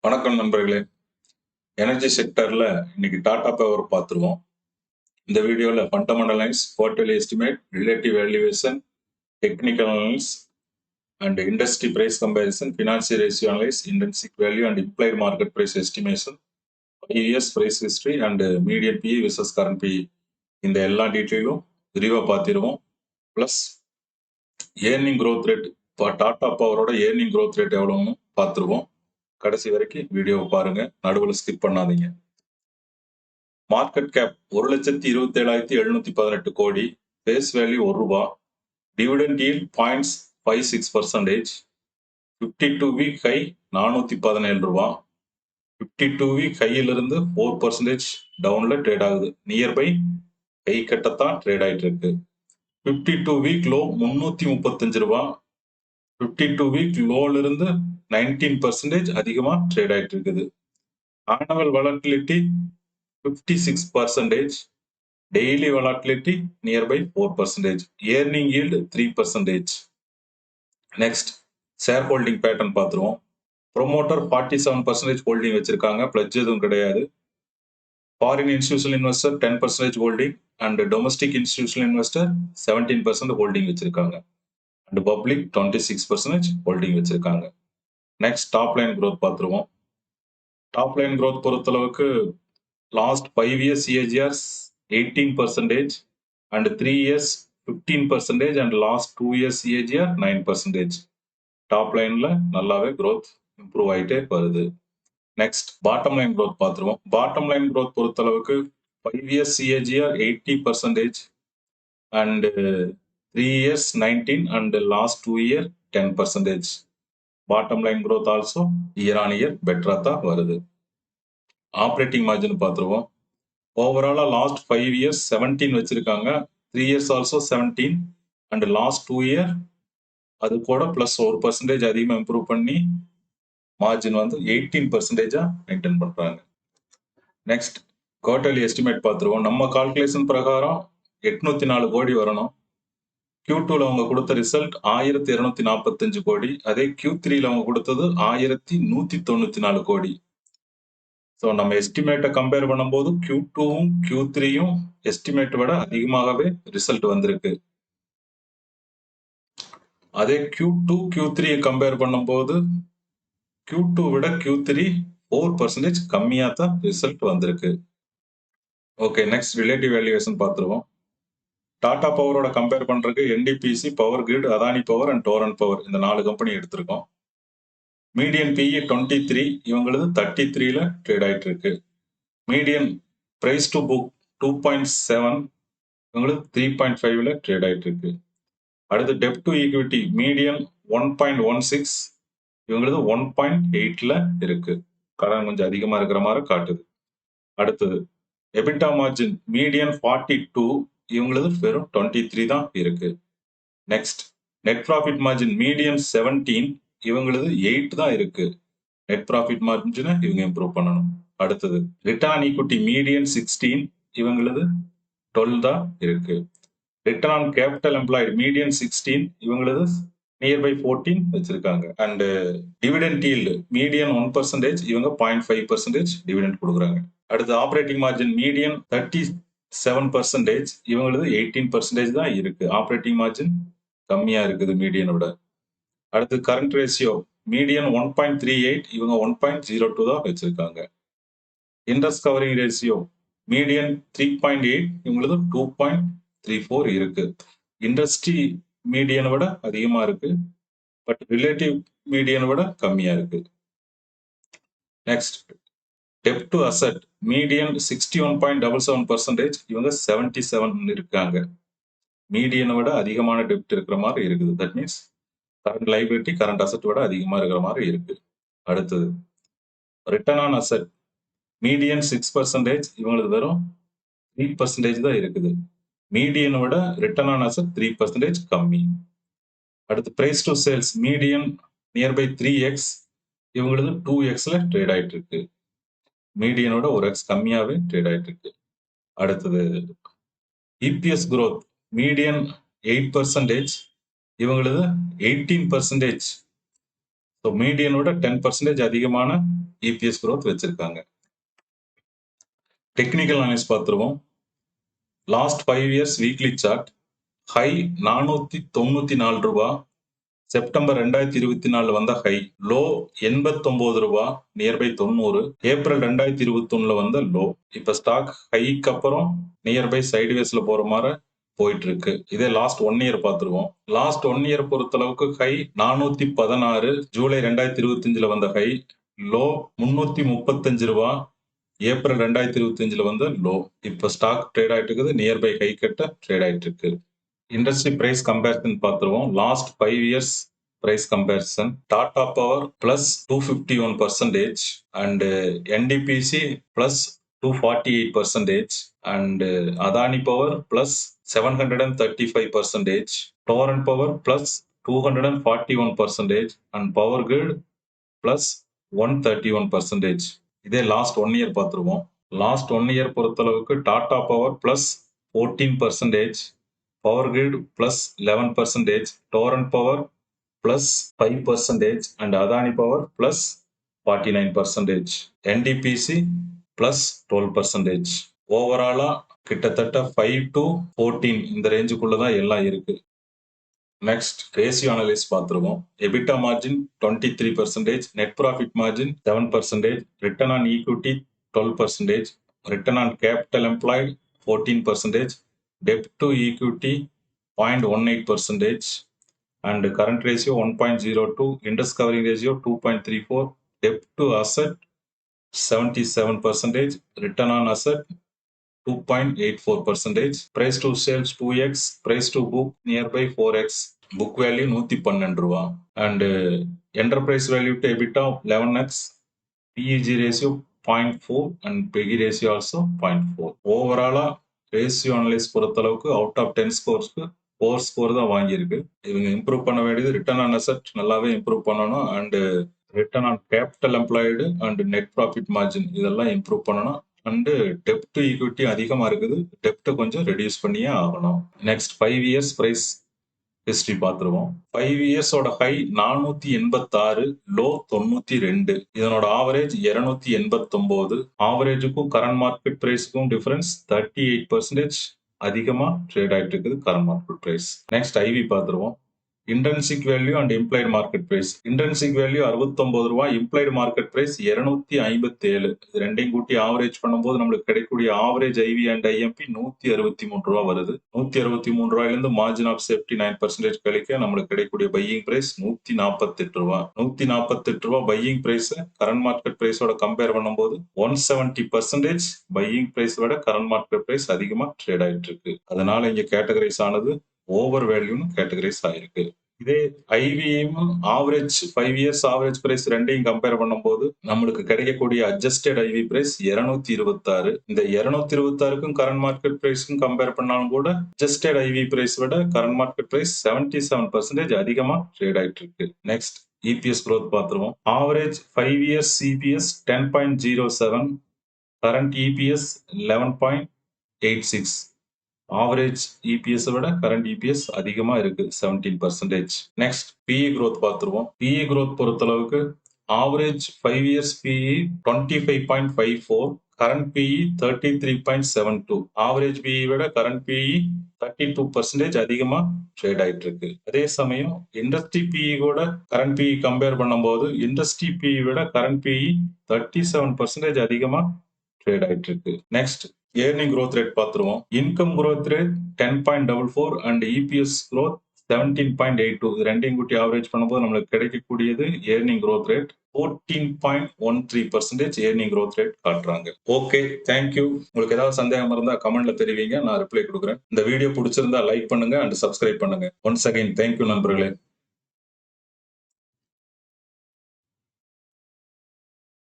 வணக்கம் நண்பர்களே. எனர்ஜி செக்டர்ல இன்னைக்கு டாடா பவர் பார்த்துருவோம். இந்த வீடியோல fundamental analyse, quarterly estimate, relative valuation, technical analyse and industry price comparison, financial ratio analyse, intrinsic value and implied market price estimation, 5 years price history and median PE versus current PE இந்த எல்லா டீட்டெயிலும் விரிவாக பார்த்திருவோம். Plus earning growth rate, இப்போ டாடா பவரோட earning growth rate எவ்வளோன்னு பார்த்துருவோம். கடைசி வரைக்கும் வீடியோவை பாருங்க, நடுவில் ஸ்கிப் பண்ணாதீங்க. Market cap 1,27,718 crore, face value ₹1, dividend yield 0.56%, 52 week high ₹417, 52 week ஹையிலிருந்து 4% டவுன்ல ட்ரேட் ஆகுது. நியர்பை ஹை கட்டத்தான் ட்ரேட் ஆயிட்டு இருக்கு. 52 வீக் லோ ₹335, 52 வீக் லோல இருந்து 19% அதிகமா ட்ரேட் ஆயிட்டு இருக்குது. Annual volatility 56%, daily volatility nearby 4%, earning yield 3%. Next, shareholding pattern பார்த்துருவோம். ப்ரொமோட்டர் 47% ஹோல்டிங் வச்சிருக்காங்க, பிளட்ஜ் எதுவும் கிடையாது. Foreign institutional investor 10% holding and domestic institutional investor 17% holding வச்சிருக்காங்க அண்ட் பப்ளிக் 26% ஹோல்டிங் வச்சிருக்காங்க. நெக்ஸ்ட் டாப் லைன் க்ரோத் பார்த்துருவோம். டாப் லைன் க்ரோத் பொறுத்தளவுக்கு last 5 years CAGR 18% and 3 years 15% and last 2 years CAGR 9%. Top லைன்ல நல்லாவே growth improve ஆயிட்டே வருது. Next bottom line growth பார்த்துருவோம். Bottom line growth பொறுத்தளவுக்கு 5 years CAGR 80% and 3 years 19 and last 2 year 10%. Bottom line growth also year on year பெட்டரா தான் வருது. Operating margin பார்த்துருவோம். ஓவராலா லாஸ்ட் 5 இயர்ஸ் 17 வச்சிருக்காங்க, 3 years also 17 and last 2 year அது கூட பிளஸ் 1% அதிகமாக இம்ப்ரூவ் பண்ணி மார்ஜின் வந்து 18% மெயின்டைன் பண்றாங்க. நெக்ஸ்ட் குவார்டர்லி எஸ்டிமேட் பார்த்துருவோம். நம்ம கால்குலேஷன் பிரகாரம் 804 கோடி வரணும். Q2ல அவங்க கொடுத்த ரிசல்ட் 1245 கோடி, அதே Q3ல அவங்க கொடுத்தது 1194 கோடி. ஸோ நம்ம எஸ்டிமேட்டை கம்பேர் பண்ணும்போது Q2வும் Q3யும் எஸ்டிமேட் விட அதிகமாகவே ரிசல்ட் வந்திருக்கு. அதே Q2 Q3 கம்பேர் பண்ணும்போது Q2 விட Q3 4% கம்மியாக தான் ரிசல்ட் வந்திருக்கு. ஓகே, நெக்ஸ்ட் ரிலேட்டிவ் வேல்யூவேஷன் பார்த்துருவோம். டாடா பவரோட கம்பேர் பண்றதுக்கு NDPC, power grid, Adani power and டோரன் power இந்த 4 கம்பெனி எடுத்திருக்கோம். மீடியன் பிஇ 23, இவங்களது 33ல ட்ரேட் ஆயிட்டு இருக்கு. மீடியன் பிரைஸ் டு புக் 2.7, இவங்களுக்கு 3.5ல ட்ரேட் ஆயிட்டு இருக்கு. அடுத்து டெப்ட் டு ஈக்விட்டி மீடியன் 1.16, இவங்களுக்கு 1.8ல இருக்கு. கடன் கொஞ்சம் அதிகமா இருக்கிற மாதிரி காட்டுது. அடுத்தது எபிட்டா மார்ஜின் மீடியன் 42, இவங்களது வெறும் 23 தான் இருக்கு. Next net profit margin median 17, இவங்களது 8 தான் இருக்கு. நெட் ப்ராஃபிட் மார்ஜினை இவங்க இம்ப்ரூவ் பண்ணணும். அடுத்தது ரிட்டர்ன் ஈக்விட்டி மீடியன் 16, இவங்களது 12 தான் இருக்கு. Return on capital employed median 16, இவங்களது நியர்பை 14 வச்சிருக்காங்க. அண்ட் டிவிடெண்ட் ஈல்டு மீடியன் 1%, இவங்க 0.5% டிவிடெண்ட் கொடுக்குறாங்க. அடுத்து ஆப்ரேட்டிங் மார்ஜின் மீடியன் 37%, இவங்களது 18% தான் இருக்கு. ஆப்ரேட்டிங் மார்ஜின் கம்மியா இருக்குது மீடியனை விட. அடுத்து கரண்ட் ரேஷியோ மீடியன் 1.38, இவங்க 1.02 தான் வச்சிருக்காங்க. இன்ட்ரெஸ்ட் கவரிங் ரேஷியோ மீடியன் 3.8, இவங்களது 2.34 இருக்கு. இண்டஸ்ட்ரி மீடியனை விட அதிகமா இருக்கு, பட் ரிலேட்டிவ் மீடியனை விட கம்மியா இருக்கு. Next dept to asset median 61.77%, இவங்க 77 இருக்காங்க. மீடியனை விட அதிகமான டெப்ட் இருக்கிற மாதிரி இருக்குது. That means current liability current asset விட அதிகமா இருக்கிற மாதிரி இருக்கு. அடுத்தது ரிட்டர்ன் ஆன் அசெட் மீடியன் 6%, இவங்களுக்கு வெறும் 3% தான் இருக்குது. மீடியனை விட ரிட்டர்ன் ஆன் அசெட் 3% கம்மி. அடுத்து price to sales median nearby 3x, இவங்களது 2xல ட்ரேட் ஆயிட்டு இருக்கு. மீடியனோட 1x கம்மியாவே ட்ரேட் ஆயிட்டு இருக்கு. அடுத்தது EPS growth மீடியன் 8%, இவங்களது 18% ஸோ மீடியனோட 10% அதிகமான இபிஎஸ் growth வச்சிருக்காங்க. டெக்னிக்கல் அனாலிசிஸ் பார்த்துருவோம். Last 5 years weekly chart high 494 ரூபா, செப்டம்பர் 2024 வந்த ஹை, லோ 89 ரூபா, நியர்பை 90, ஏப்ரல் 2021 வந்த லோ. இப்ப ஸ்டாக் ஹைக்கு அப்புறம் நியர்பை சைடுவேஸ்ல போற மாதிரி போயிட்டு இருக்கு. இதே லாஸ்ட் 1 இயர் பார்த்துருவோம். லாஸ்ட் 1 இயர் பொறுத்தளவுக்கு ஹை 416, ஜூலை 2025 வந்த ஹை, லோ 335 ரூபா, ஏப்ரல் 2025 வந்த லோ. இப்ப ஸ்டாக் ட்ரேட் ஆயிட்டு இருக்குது, நியர்பை ஹை கட்ட ட்ரேட் ஆயிட்டு இருக்கு. இண்டஸ்ட்ரி பிரைஸ் கம்பேரிசன் பார்த்துருவோம். Last 5 years price comparison, Tata Power plus 251% and NDPC plus 248% and Adani Power plus 735%, Torrent Power plus 241% and Power Grid plus 131%. இதே last 1 year பார்த்துருவோம். Last 1 year பொறுத்தளவுக்கு Tata power plus 14%, power grid plus 11%, Torrent power plus 5% and Adani Power plus 49%, NDPC plus 12%. ஓவராலா கிட்டத்தட்ட 5 to 14 இந்த ரேஞ்சுக்குள்ளதான் எல்லாம் இருக்கு. Next ratio analyse பார்த்துருவோம். EBITDA margin 23%, net profit margin 7%, return on equity 12%, return on capital employed 14%, dept to equity 0.18%, and current ratio 1.02, interest covering ratio 2.34, debt to asset 77%, return on asset 2.84%, price to sales 2x, price to book nearby 4x, book value 112 ரூபா, and enterprise value to EBITDA 11x, PEG ratio 0.4 and PEGI ratio also 0.4. ஓவராலா ratio analyse பொறுத்தளவுக்கு out of 10 ஸ்கோர்ஸ்க்கு 4 score தான் வாங்கியிருக்கு. இவங்க improve பண்ண வேண்டியது return on asset நல்லாவே improve பண்ணணும், and return on capital employed and net profit margin இதெல்லாம் இம்ப்ரூவ் பண்ணணும். அண்டு டெப்ட் ஈக்விட்டி அதிகமாக இருக்குது, டெப்ட் கொஞ்சம் ரெடியூஸ் பண்ணியே ஆகணும். நெக்ஸ்ட் 5 இயர்ஸ் பிரைஸ் ஹிஸ்டரி பார்த்துருவோம். 5 இயர்ஸோட ஹை 486, லோ 92, இதனோட ஆவரேஜ் 289. ஆவரேஜுக்கும் கரண்ட் மார்க்கெட் பிரைஸுக்கும் டிஃபரன்ஸ் 38% அதிகமா ட்ரேட் ஆயிட்டு இருக்குது current market price. Next IV பார்த்துருவோம். Intrinsic value and implied market price. Intrinsic value 69 ரூபா, இம்ப்ளைடு மார்க்கெட் பிரைஸ் 257. இது ரெண்டையும் கூட்டி ஆவரேஜ் பண்ணும்போது நம்மளுக்கு கிடைக்கக்கூடிய ஆவரேஜ் ஐவி அண்ட் ஐஎம்பி 163 ரூபா வருது. 163 ரூபாயிலிருந்து மார்ஜின் ஆஃப் சேஃப்டி 9% கழிக்க நம்மளுக்கு கிடைக்கக்கூடிய பையிங் பிரைஸ் 148 ரூபா. 148 ரூபா பையிங் பிரைஸ் கரண்ட் மார்க்கெட் பிரைஸோட கம்பேர் பண்ணும்போது 170% பையிங் பிரைஸ் விட கரண்ட் மார்க்கெட் பிரைஸ் அதிகமா ட்ரேட் ஆயிட்டு இருக்கு. அதனால இங்க கேட்டகரைஸ் ஆனது ஓவர் வேல்யூன்னு கேட்டகரைஸ் ஆயிருக்கு. இதே ஐவியும் ஆவரேஜ் 5 இயர்ஸ் ஆவரேஜ் பிரைஸ் ரெண்டையும் கம்பேர் பண்ணும்போது நம்மளுக்கு கிடைக்கக்கூடிய அட்ஜஸ்டட் ஐவி பிரைஸ் 226. இந்த 226க்கும் கரண்ட் மார்க்கெட் பிரைஸ்க்கும் கம்பேர் பண்ணாலும் கூட அட்ஜஸ்டட் ஐவி பிரைஸ் விட கரண்ட் மார்க்கெட் பிரைஸ் 77% அதிகமா ட்ரேட் ஆயிட்டு இருக்கு. நெக்ஸ்ட் இபிஎஸ் growth பார்த்துருவோம். Average 5 years EPS 10.07, current EPS 11.86. Average EPS விட கரண்ட் இபிஎஸ் அதிகமா இருக்கு 17%. நெக்ஸ்ட் பிஇ growth பார்த்துருவோம். பிஇ growth பொறுத்தளவுக்கு average 5 years BE 25.54, current BE 33.72. Average BE விட கரண்ட் பிஇ 32% அதிகமா ட்ரேட் ஆயிட்டு இருக்கு. அதே சமயம் இண்டஸ்ட்ரி பிஇ கூட கரண்ட் பிஇ கம்பேர் பண்ணும்போது இண்டஸ்ட்ரி பிஇ விட கரண்ட் பிஇ 37% அதிகமா ட்ரேட் ஆயிட்டு இருக்கு. நெக்ஸ்ட் ஏர்னிங் growth rate பார்த்துருவோம். Income growth rate 10.44 and EPS growth 17.82. இது ரெண்டையும் கூட்டி ஆவரேஜ் பண்ணும்போது நம்மளுக்கு கிடைக்கக்கூடியது earning growth rate 14.13% earning growth rate காட்டுறாங்க. Okay, thank you. உங்களுக்கு ஏதாவது சந்தேகம் இருந்தா கமெண்ட்ல தெரிவிங்க, நான் ரிப்ளை கொடுக்குறேன். இந்த வீடியோ பிடிச்சிருந்தா லைக் பண்ணுங்க அண்ட் சப்ஸ்கிரைப் பண்ணுங்க. ஒன்ஸ் அகைன் தேங்க்யூ நண்பர்களே.